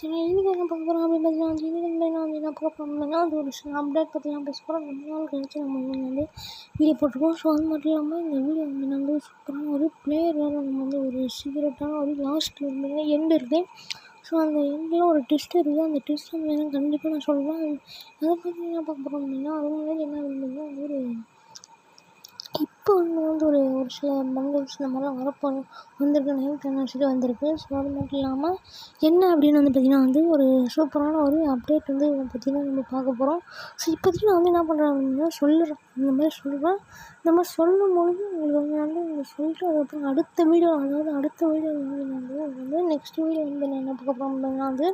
இன்றைக்கி என்ன பார்க்க போகிறோம் அப்படின்னு பார்த்தீங்கன்னா என்ன பார்க்க போகிறோம்னா அது ஒரு அப்டேட் பற்றிலாம் பேச போகிறோம். ரொம்ப நாள் கழிச்சு நம்ம வந்து வீடியோ போட்டிருக்கோம். ஸோ அது மட்டும் இல்லாமல் இந்த வீடியோ வந்து சூப்பரான ஒரு பிளேயர் வேறு நம்ம வந்து ஒரு சீக்கிரட்டான ஒரு லாஸ்ட் எண்டு இருக்குது. ஸோ அந்த எண்டில் ஒரு ட்விஸ்ட் இருக்குது. அந்த ட்விஸ்ட் வந்து கண்டிப்பாக நான் சொல்லுவேன். அதை பற்றி என்ன பார்க்க போகிறோம் அப்படின்னா அது முன்னாடி என்ன அப்படின்னா ஒரு இப்போ வந்து ஒரு சில பண்டில்ஸ் இந்த மாதிரிலாம் வந்திருக்கு. நைட் என்எஸ்சிக்கு வந்திருக்கு. ஸோ அது மட்டும் இல்லாமல் என்ன அப்படின்னு வந்து பார்த்திங்கன்னா ஒரு சூப்பரான ஒரு அப்டேட் வந்து இதை பற்றி தான் நம்ம பார்க்க போகிறோம். ஸோ இப்போதைக்கு நான் வந்து என்ன பண்ணுறேன் அப்படின்னா சொல்லுறேன். இந்த மாதிரி சொல்லுவேன். இந்த மாதிரி சொல்லும்பொழுது உங்களுக்கு வந்து இந்த சொல்லிட்டு அடுத்த வீடியோ வந்து நெக்ஸ்ட் வீடியோ வந்து நான் என்ன பார்க்க போகிறோம் அப்படின்னா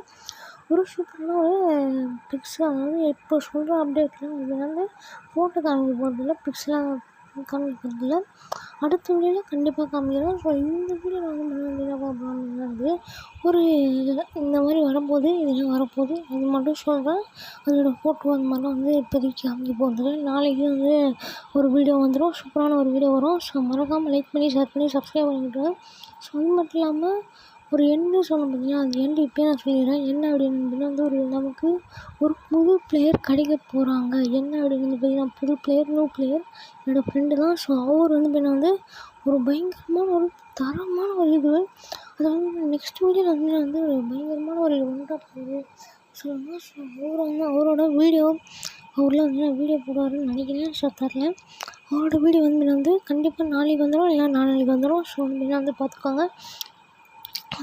ஒரு சூப்பரான ஒரு பிக்ஸ், அதாவது இப்போ சொல்கிற அப்டேட்லாம் இது வந்து ஃபோட்டோ காமிக்க போகிறதில்ல, பிக்ஸ்லாம் காமிக்கிறதில்ல. அடுத்த வீடியோவில் கண்டிப்பாக காமிக்கிறேன். ஸோ இந்த வீடியோவில் வந்து என்ன பார்க்கலாம் ஒரு இந்த மாதிரி வரப்போகுது, இதெல்லாம் வரப்போகுது அது மட்டும் சொல்கிறேன். அதோடய ஃபோட்டோ அந்த மாதிரிலாம் வந்து இப்போதைக்கு காமிக்க போகிறதில்ல. நாளைக்கு வந்து ஒரு வீடியோ வந்துடும், சூப்பரான ஒரு வீடியோ வரும். ஸோ மறக்காமல் லைக் பண்ணி ஷேர் பண்ணி சப்ஸ்கிரைப் பண்ணிவிட்டு. ஸோ அது மட்டும் இல்லாமல் ஒரு எண்டு சொன்னோம் பார்த்தீங்கன்னா, அந்த எண்டு இப்போயே நான் சொல்லிடுறேன். என்ன அப்படின்னு வந்து நமக்கு ஒரு புது பிளேயர் கிடைக்க போகிறாங்க. என்ன அப்படின்னு வந்து பார்த்தீங்கன்னா புது பிளேயர், நியூ பிளேயர் என்னோடய ஃப்ரெண்டு தான். ஸோ அவர் வந்து ஒரு பயங்கரமான ஒரு தரமான ஒரு இது, அதாவது நெக்ஸ்ட் வீடியோவில் வந்து ஒரு பயங்கரமான ஒரு ஒன்றா போகுது சொல்லணும். ஸோ அவரோட வீடியோ அவரில் வந்து வீடியோ போடுவாருன்னு நினைக்கிறேன். ஸோ தரல, அவரோட வீடியோ வந்து கண்டிப்பாக நாளைக்கு வந்துடும், இல்லை நாளைக்கு வந்துடும். ஸோ வந்து பார்த்துக்கோங்க.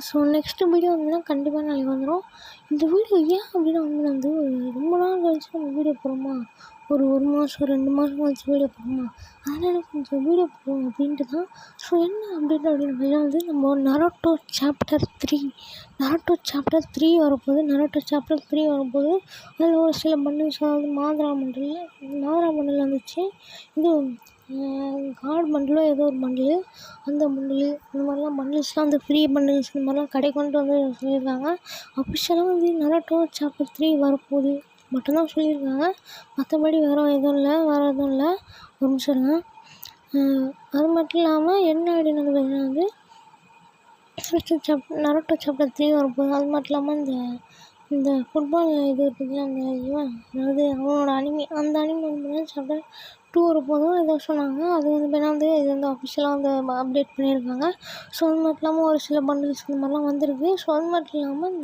ஸோ நெக்ஸ்ட்டு வீடியோ கண்டிப்பாக நாளைக்கு வந்துடும். இந்த வீடியோ ஏன் அப்படின்னா வந்து ரொம்ப நாள் கழிச்சு நம்ம வீடியோ போடுறோமா, ஒரு மாதம் 2 மாதம் கழிச்சு வீடியோ போடுறோமா, அதனால் கொஞ்சம் வீடியோ போடுவோம் அப்படின்ட்டு தான். ஸோ என்ன அப்படின்னு வந்து நம்ம நரோட்டோ சாப்டர் 3 வரப்போகுது. அதில் ஒரு சில பண்டில்ஸ், அதாவது மாத்ரா பண்டில் வந்துச்சு. இது கார்டு பண்டிலோ ஏதோ ஒரு பண்டிலு, அந்த பண்டிலு இந்த மாதிரிலாம் பண்டில்ஸ்லாம் வந்து ஃப்ரீ பண்டில்ஸ் இந்த மாதிரிலாம் கடைக்கு வந்து சொல்லியிருக்காங்க. அஃபிஷியலாக வந்து நரோட்டோ சாப்டர் 3 வரப்போகுது மட்டும்தான் சொல்லியிருக்காங்க. மற்றபடி வேறு எதுவும் இல்லை. ஒரு நிமிஷம் இருங்க. அது மட்டும் இல்லாமல் என்ன அப்படின்னு வந்து பார்த்தீங்கன்னா நரோட்டோ சாப்டர் 3 வரப்போகுது. அது மட்டும் இல்லாமல் இந்த ஃபுட்பால் இது இருக்குதுல்ல, அதாவது அவனோட அந்த அனிமி வந்து சாப்டர் 2 வரப்போதும் ஏதோ சொன்னாங்க. அது வந்து இது வந்து அஃபிஷியலாக வந்து அப்டேட் பண்ணியிருக்காங்க. ஸோ அது மட்டும் இல்லாமல் ஒரு சில பண்டில்ஸ் இந்த மாதிரிலாம் வந்திருக்கு. ஸோ அது மட்டும் இல்லாமல்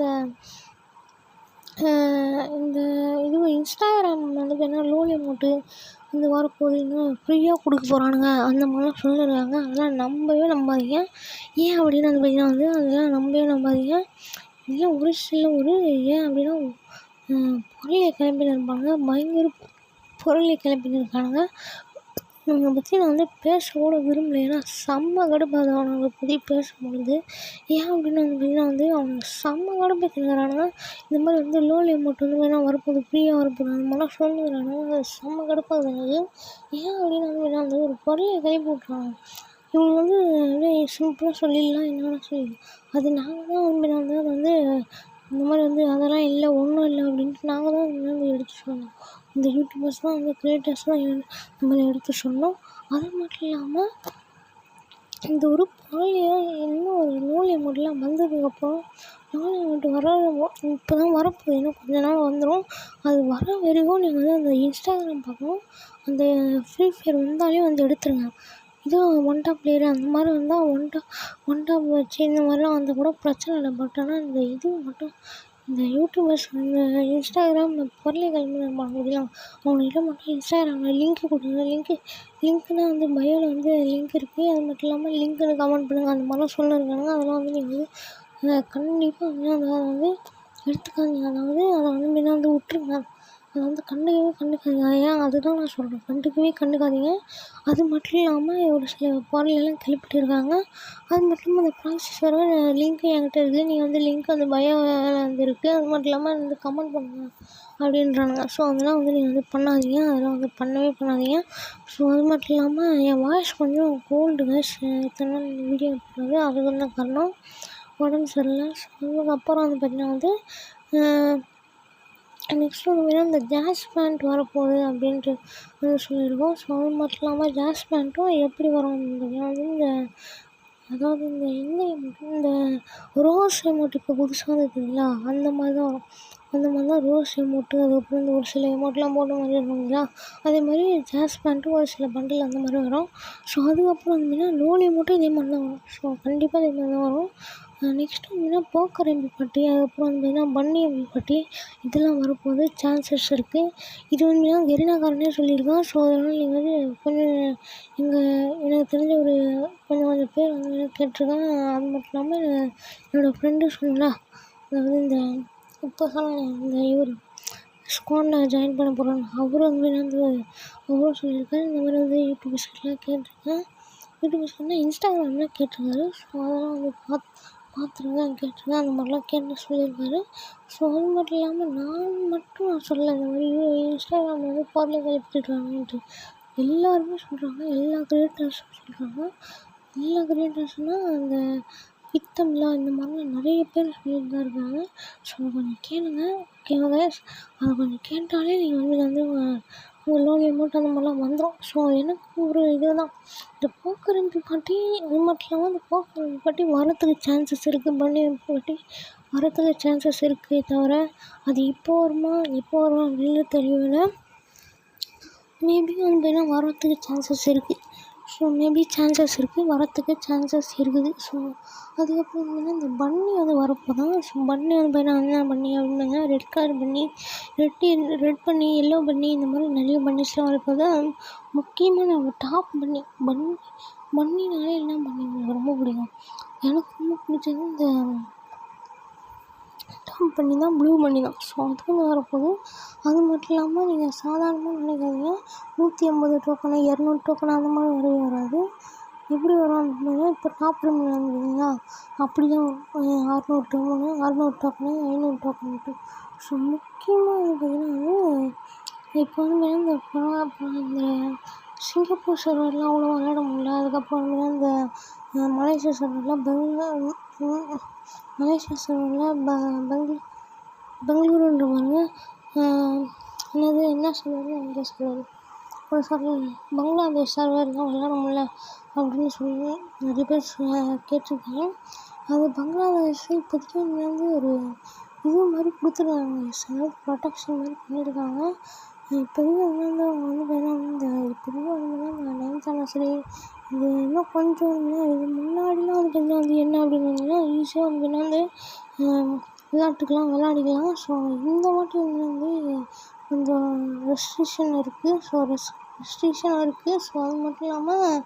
இந்த இது இன்ஸ்டாகிராம் வந்து லோல் எமோட்டு வந்து வரப்போகுது, இன்னும் ஃப்ரீயாக கொடுக்க போகிறானுங்க அந்த மாதிரிலாம் சொல்லியிருக்காங்க. அதெல்லாம் நம்பாதீங்க. ஏன் அப்படின்னு வந்து பார்த்தீங்கன்னா அதெல்லாம் நம்பாதீங்க. இதெல்லாம் ஒரு சில ஏன் அப்படின்னா பொருளை கிளப்பினிருப்பாங்க, பயங்கர பொருளை கிளப்பினிருக்கானுங்க. இவங்களை பற்றி நான் வந்து பேசக்கூட விரும்பலை. ஏன்னா செம்ம கடுப்பாக அவனுங்களை பற்றி பேசும்பொழுது. ஏன் அப்படின்னு வந்து பார்த்தீங்கன்னா அவங்க செம்ம கடுப்பேற்றிருக்கிறானுங்க. இந்த மாதிரி வந்து லோல் எமௌண்ட் வந்து வரப்போகுது, ஃப்ரீயாக வரப்போகுது அந்த மாதிரிலாம் சொல்லுறானுங்க. அது செம்ம கடுப்பாக இருக்குது. ஏன் அப்படின்னு வந்து ஒரு பொருளை கிளப்பி விட்றாங்க. இவங்க வந்து அப்படியே சிம்பிளாக சொல்லிடலாம், என்னென்ன சொல்லிடலாம். அது நாங்கள் தான் அதை வந்து இந்த மாதிரி வந்து அதெல்லாம் இல்லை, ஒன்றும் இல்லை அப்படின்ட்டு நாங்கள் தான் வந்து எடுத்து சொன்னோம். இந்த யூடியூபர்ஸ் தான் வந்து கிரியேட்டர்ஸ் தான் இந்த மாதிரி எடுத்து சொன்னோம். அது மட்டும் இல்லாமல் இந்த ஒரு இன்னும் ஒரு லோல் எமௌண்ட்லாம் வந்ததுக்கப்புறம் லோல் எமௌண்ட் இப்போ தான் வரப்போகுது, இன்னும் கொஞ்ச நாள் வந்துடும். அது வர வரைக்கும் நீங்கள் வந்து அந்த இன்ஸ்டாகிராம் பார்க்கணும். அந்த ஃப்ரீ ஃபயர் வந்தாலே வந்து எடுத்துருங்க. இதோ ஒன் டாப் பிளேயர் அந்த மாதிரி வந்தால் ஒன் டாப் வச்சு இந்த மாதிரிலாம் வந்தால் கூட பிரச்சனை இல்லை. பட் ஆனால் இந்த இது மட்டும் இந்த யூடியூபர்ஸ் இந்த இன்ஸ்டாகிராம் இந்த பொருளை கிளம்பினாங்க பார்த்தீங்களா, அவங்கள்ட்ட மட்டும் இன்ஸ்டாகிராமில் லிங்க்கு கொடுங்க. லிங்க்குனால் வந்து பயோவில் வந்து லிங்க் இருக்குது. அது மட்டும் இல்லாமல் லிங்க்குன்னு கமெண்ட் பண்ணுங்கள் அந்த மாதிரிலாம் சொல்லியிருக்காங்க. அதெல்லாம் வந்து நீங்கள் வந்து கண்டிப்பாக அதை வந்து எடுத்துக்காதீங்க. அதாவது அதை வந்து விட்டுருங்க. அதை வந்து கண்டுக்காதீங்க. ஏன் அதுதான் நான் சொல்கிறேன், கண்டுக்காதீங்க. அது மட்டும் இல்லாமல் ஒரு சில பொருளெல்லாம் கிளப்பிட்டு இருக்காங்க. அது மட்டும் இல்லாமல் அந்த ப்ராசஸரோட லிங்க்கு என்கிட்ட இருக்குது. நீங்கள் வந்து லிங்க் வந்து பயோவில் வந்து இருக்குது. அது மட்டும் இல்லாமல் வந்து கமெண்ட் பண்ணுங்கள் அப்படின்றானுங்க. ஸோ அதெல்லாம் வந்து நீங்கள் வந்து பண்ணாதீங்க. அதெல்லாம் வந்து பண்ணாதீங்க. ஸோ அது மட்டும் இல்லாமல் என் வாய்ஸ் கொஞ்சம் கோல்டுங்க. இத்தனை நாள் வீடியோ போடுறது அதுக்கு தான் காரணம், உடம்பு சரியில்லை. ஸோ அதுக்கப்புறம் வந்து பார்த்திங்கன்னா வந்து நெக்ஸ்ட்டு வந்து பார்த்திங்கன்னா இந்த ஜாஸ் பேண்ட் வரப்போகுது அப்படின்ட்டு வந்து சொல்லியிருக்கோம். ஸோ அது மட்டும் இல்லாமல் ஜாஸ் பேண்ட்டும் எப்படி வரும் அப்படின்னா வந்து அதாவது இந்த ரோஸ் எமோட் இப்போ புதுசாக வந்தது பார்த்தீங்களா, அந்த மாதிரி தான் வரும். அந்த மாதிரி தான் ரோஸ் எமோட்டு, அதுக்கப்புறம் இந்த ஒரு சில எமோட்லாம் போட்ட மாதிரி இருக்கும் இல்லையா, அதே மாதிரி ஜாஸ் பேண்ட்டும் ஒரு சில பண்டில் அந்த மாதிரி வரும். ஸோ அதுக்கப்புறம் வந்து லோலி எமோட்டும் இதே மாதிரி தான் வரும். ஸோ கண்டிப்பாக இதே மாதிரி தான் வரும். நெக்ஸ்ட்டு வந்து போக்கர் எம்பிபாட்டி, அதுக்கப்புறம் வந்து பன்னி எம்பிபாட்டி இதெல்லாம் வரப்போகுது சான்சஸ் இருக்குது. இது வந்து கெரினாக்காரனே சொல்லியிருக்கான். ஸோ அதனால் நீங்கள் வந்து கொஞ்சம் எனக்கு தெரிஞ்ச ஒரு கொஞ்சம் பேர் வந்து கேட்டிருக்கேன். அது மட்டும் இல்லாமல் என்னோடய ஃப்ரெண்டு சொன்னாங்களா, அதாவது இப்போ சொன்னேன் இந்த இவர் ஸ்குவாடில் ஜாயின் பண்ண போகிறான்னு, அவரும் அவரும் சொல்லியிருக்காரு. இந்த மாதிரி வந்து யூடியூபர்ஸ்லாம் கேட்டிருக்கேன். யூடியூபர்ஸ்லாம் இன்ஸ்டாகிராமில் கேட்டிருக்காரு. ஸோ அதெல்லாம் வந்து பார்த்துருக்கேன், கேட்டிருக்கேன், அந்த மாதிரிலாம் கேட்டு சொல்லியிருக்காரு. ஸோ அது மட்டும் இல்லாமல் நான் மட்டும் சொல்லலை, இந்த மாதிரி இன்ஸ்டாகிராமில் வந்து பொருளை கழிப்பிட்டுருக்காங்கன்ட்டு எல்லாருமே சொல்கிறாங்க. எல்லா கிரியேட்டர்ஸும் சொல்கிறாங்க. எல்லா கிரியேட்டர்ஸ்னால் அந்த பித்தம்லா இந்த மாதிரிலாம் நிறைய பேர் சொல்லிட்டு தான் இருக்காங்க. ஸோ கொஞ்சம் கேளுங்க, ஓகேவா கைஸ்? அதை கொஞ்சம் கேட்டாலே நீங்கள் வந்து உங்கள் லோன் அமௌண்ட் அந்த மாதிரிலாம் வந்துடும். ஸோ எனக்கு ஒரு இது தான், இந்த போக்கர் எம்பிபாட்டி அது மட்டும் இல்லாமல் இந்த போக்கர் எம்பிபாட்டி வரத்துக்கு சான்சஸ் இருக்குது. பன்னி எம்பிபாட்டி வரத்துக்கு சான்சஸ் இருக்கே தவிர அது எப்போ வருமா அப்படின்னு தெரியல. மேபி வந்து வரத்துக்கு சான்சஸ் இருக்குது. ஸோ மேபி சான்சஸ் இருக்குது, வரத்துக்கு சான்சஸ் இருக்குது. ஸோ அதுக்கப்புறம் வந்து இந்த பன்னி வந்து வரப்போதான். ஸோ பன்னி வந்து என்ன பன்னி அப்படின்னா ரெட் கலர் பன்னி, ரெட் பன்னி, எல்லோ பன்னி, இந்த மாதிரி நிறைய பன்னிஸ்லாம் வரப்போது. முக்கியமாக நம்ம டாப் பன்னினாலே என்ன பன்னி எனக்கு ரொம்ப பிடிக்கும். எனக்கு ரொம்ப பிடிச்சது இந்த டாப் பன்னி தான், ப்ளூ பன்னி தான். ஸோ அதுவும் வரப்போகுது. அது மட்டும் இல்லாமல் நீங்கள் சாதாரணமாக நினைக்காதீங்க 150 டோக்கனு 200 டோக்கனு அந்த மாதிரி வரவே வராது. எப்படி வரும் அப்படின்னா இப்போ டாப் ரூமில் இருந்தீங்களா அப்படி தான் வரும். 600 டோக்கனு 500 டோக்கனுட்டு. ஸோ முக்கியமாக வந்து பார்த்திங்கன்னா இப்போ வந்து இந்த சிங்கப்பூர் சர்வர்லாம் அவ்வளோ விளையாட முடியல. அதுக்கப்புறம் வந்து இந்த மலேசியா சர்வரில் மலேசியா சர்வரில் பெங்களூருன்ற பாருங்க, என்ன சர்வர் அந்த சர்வர் ஒரு சர்வர் பங்களாதேஷ் சர்வர்லாம் விளையாட முடியல அப்படின்னு சொல்லி நிறைய பேர் கேட்டிருக்காங்க. அது பங்களாதேஷ் இப்போதைக்கு வந்து ஒரு இது மாதிரி கொடுத்துருக்காங்க, செல்ஃப் ப்ரொடெக்ஷன் மாதிரி பண்ணியிருக்காங்க. இப்போதைக்கு வந்து அவங்க வந்து இப்போதைக்கு வந்து இந்த 9th anniversary இது இன்னும் கொஞ்சம் இது முன்னாடிலாம் வந்து வந்து என்ன அப்படின்னு ஈஸியாக வந்து விளையாட்டுக்கெலாம் விளையாடிக்கலாம். ஸோ இந்த வாட்டி வந்து கொஞ்சம் ரெஸ்ட்ரிக்ஷன் இருக்குது. ஸோ ஸோ அது மட்டும் இல்லாமல்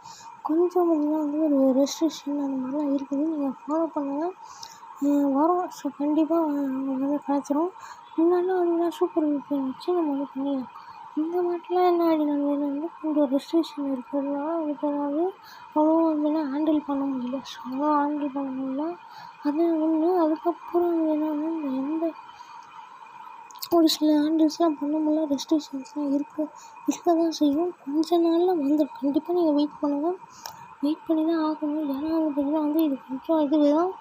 கொஞ்சம் பார்த்திங்கன்னா வந்து ஒரு ரெஸ்ட்ரிக்ஷன் அந்த மாதிரிலாம் இருக்குது. நீங்கள் ஃபாலோ பண்ணுங்கள், வரும். ஸோ கண்டிப்பாக வந்து கிடச்சிரும். முன்னாடிலாம் வந்து சூப்பர் VPN வச்சு நம்ம வந்து பண்ணிடலாம். இந்த வாட்டிலாம் என்ன அப்படின்னா வந்து கொஞ்சம் ரெஸ்ட்ரிக்ஷன் இருக்கிறதுனால வந்து அவ்வளோ வந்து ஹேண்டில் பண்ண முடியல. ஸோ அவ்வளோ ஹேண்டில் பண்ண முடியல. அது ஒன்று. அதுக்கப்புறம் என்னன்னா இந்த ஒரு சில ஹேண்டில்ஸ்லாம் பண்ண முடியல, ரெஸ்ட்ரிக்ஷன்ஸ்லாம் இருக்க தான் செய்யும். கொஞ்ச நாளில் வந்துடும். கண்டிப்பாக நீங்கள் வெயிட் பண்ணுங்கள், வெயிட் பண்ணி தான் ஆகணும். ஏன்னா வந்து பார்த்திங்கன்னா வந்து இது கொஞ்சம் இது தான்.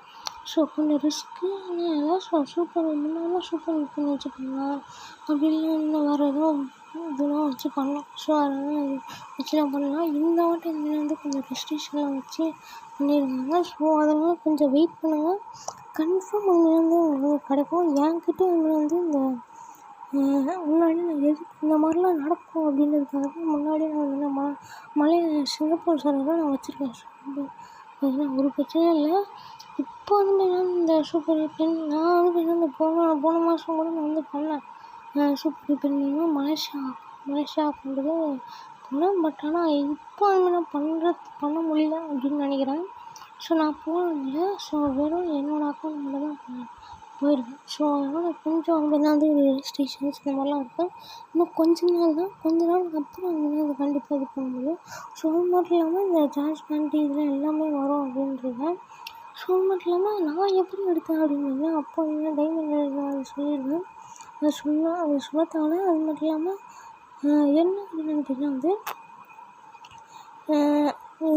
ஸோ கொஞ்சம் ரிஸ்க்கு. ஆனால் எல்லாம் சூப்பர் முன்னாடிலாம் சூப்பர் VPN வச்சு பண்ணலாம், அப்படி இல்லை இன்னும் வேறு எதுவும் இதெல்லாம் வச்சு பண்ணலாம். ஸோ அதனால் அது வச்சுலாம் பண்ணலாம். இந்த வாட்டி வந்து கொஞ்சம் ரெஸ்ட்ரிக்ஷன்லாம் வச்சு பண்ணியிருக்காங்க. ஸோ அதனால் கொஞ்சம் வெயிட் பண்ணுங்கள், கன்ஃபார்ம் வந்து உங்களுக்கு கிடைக்கும். என்கிட்ட வந்து இந்த முன்னாடி நான் இந்த மாதிரிலாம் நடக்கும் அப்படின்றதுக்காக முன்னாடி நான் வந்து சிங்கப்பூர் சர்வரில் நான் வச்சுருக்கேன். அதெல்லாம் ஒரு பிரச்சனையும் இல்லை. இப்போ வந்து இந்த சூப்பர் VPN நான் வந்து இந்த போன மாதம் கூட நான் வந்து பண்ணேன். சூப்பர் VPN மலேசியா பண்ணுறது பண்ணேன். பட் ஆனால் இப்போ வந்து நான் பண்ண முடியல அப்படின்னு நினைக்கிறேன். ஸோ நான் போனதில்லை. ஸோ வெறும் என்னோடய அக்கௌண்ட் மட்டும் தான் போயிருக்கேன். ஸோ அதனால் கொஞ்சம் வந்து ரெஸ்ட்ரிக்ஷன்ஸ் இந்த மாதிரிலாம் இருக்குது. இன்னும் கொஞ்ச நாளுக்கு அப்புறம் அது கண்டிப்பாக இது பண்ண முடியும். ஸோ அது மட்டும் இல்லாமல் இந்த ஜார்ஜ் பேண்ட் இதெல்லாம் எல்லாமே வரும் அப்படின்றத. ஸோ அது மட்டும் இல்லாமல் நான் எப்படி எடுத்தேன் அப்படின்னா அப்போ என்ன டைமண்ட் அது சொல்லியிருந்தேன், அது சொல்லத்தால. அது மட்டும் இல்லாமல் என்ன அப்படின்னு பார்த்தீங்கன்னா வந்து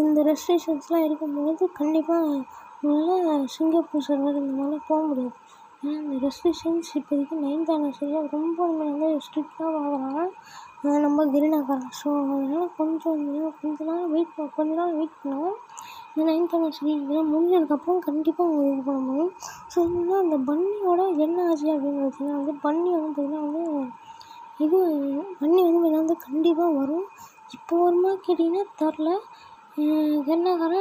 இந்த ரெஸ்ட்ரிக்ஷன்ஸ்லாம் இருக்கும்போது கண்டிப்பாக உங்களால் சிங்கப்பூர் சர்வர் இந்த மாதிரிலாம் போக முடியாது. ஏன்னா இந்த ரெஸ்ட்ரிக்ஷன்ஸ் இப்போதைக்கு 9th ஆனிவர்சரியில் ரொம்ப வந்து ஸ்ட்ரிக்டாக வாங்குறாங்க நம்ம கிரிநகர். ஸோ அதனால் கொஞ்ச நாள் வெயிட் பண்ணுவோம். இந்த 9th ஆனிவர்சரி இதெல்லாம் முடிஞ்சதுக்கப்புறம் கண்டிப்பாக உங்களுக்கு இது பண்ண முடியும். ஸோ என்னன்னா அந்த பன்னியோட என்ன ஆச்சு அப்படின்னு பார்த்தீங்கன்னா வந்து பன்னி வந்து பார்த்திங்கன்னா வந்து இது பன்னி வந்து கண்டிப்பாக வரும். இப்போ வருமா கேட்டிங்கன்னா தெரில. கிரிநகரை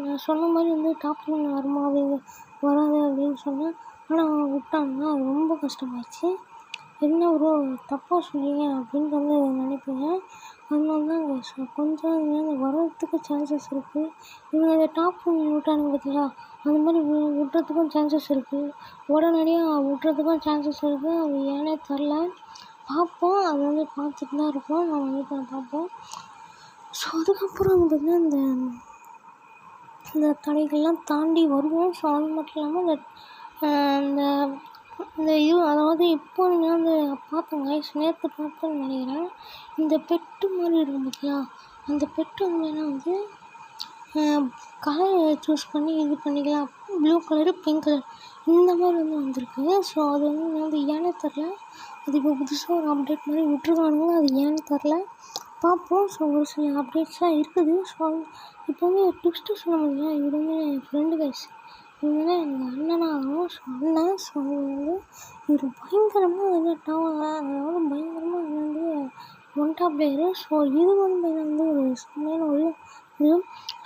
நான் சொன்ன மாதிரி வந்து டாப் 10 வருமா அப்படின்னு வராது அப்படின்னு சொன்னேன். ஆனால் விட்டாங்க. அது ரொம்ப கஷ்டமாயிடுச்சு. என்ன ப்ரோ தப்பாக சொன்னீங்க அப்படின்னு வந்து நினைப்பீங்க. அதனால தான் கொஞ்சம் வர்றதுக்கு சான்சஸ் இருக்குது. இவங்க அந்த டாப் 10 விட்டானுங்க பார்த்தீங்களா, அந்த மாதிரி விட்றதுக்கும் சான்சஸ் இருக்குது. உடனடியாக விட்றதுக்கும் சான்சஸ் இருக்குது. அது ஏன்னே தெரில. பார்ப்போம். அது வந்து பார்த்துட்டு தான் இருக்கோம். நம்ம வந்து பார்ப்போம். ஸோ அதுக்கப்புறம் வந்து பார்த்திங்கன்னா இந்த தடைகள்லாம் தாண்டி வருவோம். ஸோ அது மட்டும் இல்லாமல் இந்த இந்த இது அதாவது இப்போ நீங்கள் வந்து பார்த்தேன் நேற்று பார்த்தேன்னு நினைக்கிறேன். இந்த பெட்டு மாதிரி இருக்கும் பார்த்தியா, அந்த பெட்டு வந்து கலர் சூஸ் பண்ணி இது பண்ணிக்கலாம். ப்ளூ கலரு, பிங்க் கலர் இந்த மாதிரி வந்து வந்திருக்கு. ஸோ அது வந்து ஏன்னே தெரில. அது இப்போ புதுசாக ஒரு அப்டேட் மாதிரி விட்ருக்கானுங்க. அது ஏன்னு தெரில. பார்ப்போம். ஸோ ஒரு சில அப்டேட்ஸ்லாம் இருக்குது. ஸோ இப்போ வந்து ட்விஸ்ட்டு சொல்ல முடியல. இவர் வந்து என் ஃப்ரெண்டு கைஸ். இவங்க வந்து எங்கள் அண்ணனாகவும். ஸோ அண்ணன். ஸோ வந்து இவர் பயங்கரமாக அதாவது பயங்கரமாக வந்து ஒன் டாப் பிளேயரு. ஸோ இது வந்து ஒரு செம்மையான ஒரு இது.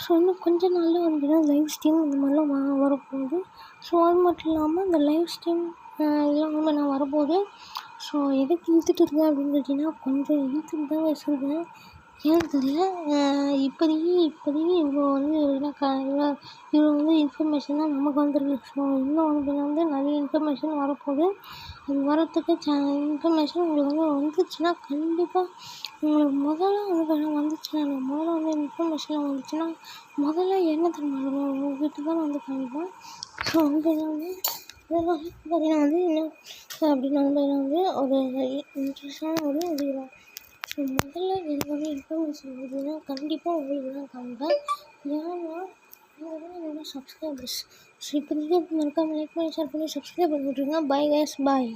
ஸோ இன்னும் கொஞ்ச நாளில் வந்து லைவ் ஸ்ட்ரீம் இந்த மாதிரிலாம் வரப்போகுது. ஸோ அது மட்டும் இல்லாமல் இந்த லைவ் ஸ்ட்ரீம் இதெல்லாம் வந்து நான் வரப்போகுது. ஸோ எதுக்கு இழுத்துட்டு இருக்கேன் அப்படின்னு கேட்டிங்கன்னா கொஞ்சம் இழுத்துட்டு தான் வச்சுருக்கேன். ஏன்னு தெரியல. இப்போதைக்கு இவ்வளோ வந்து இவ்வளோ வந்து இன்ஃபர்மேஷன் தான் நமக்கு வந்துருக்கு. ஸோ இன்னும் வந்து நிறைய இன்ஃபர்மேஷன் வரப்போகுது. அது வரத்துக்கு இன்ஃபர்மேஷன் உங்களுக்கு வந்து வந்துச்சுன்னா கண்டிப்பாக உங்களுக்கு முதல்ல வந்துச்சுன்னா இன்ஃபர்மேஷன் வந்துச்சுன்னா முதல்ல என்ன தெரியுமா உங்கள்கிட்ட தான் வந்து காமிப்பேன். ஸோ வந்து இதெல்லாம் பார்த்திங்கன்னா வந்து என்ன அப்படின்னு வந்து ஒரு இன்ட்ரெஸ்டான ஒரு இது. ஸோ முதல்ல எனக்கு வந்து இன்ஃபர்மேஷன் வருதுன்னா கண்டிப்பாக உங்களுக்கு தான் காமிப்பேன். ஏன்னா நீங்கள் தான் என்னோட சப்ஸ்கிரைபர்ஸ். ஸோ இப்போ நீங்கள் மறக்காமல் லைக் பண்ணி ஷேர் பண்ணி சப்ஸ்கிரைப் பண்ணி விட்ருங்க. பை கைஸ், பாய்.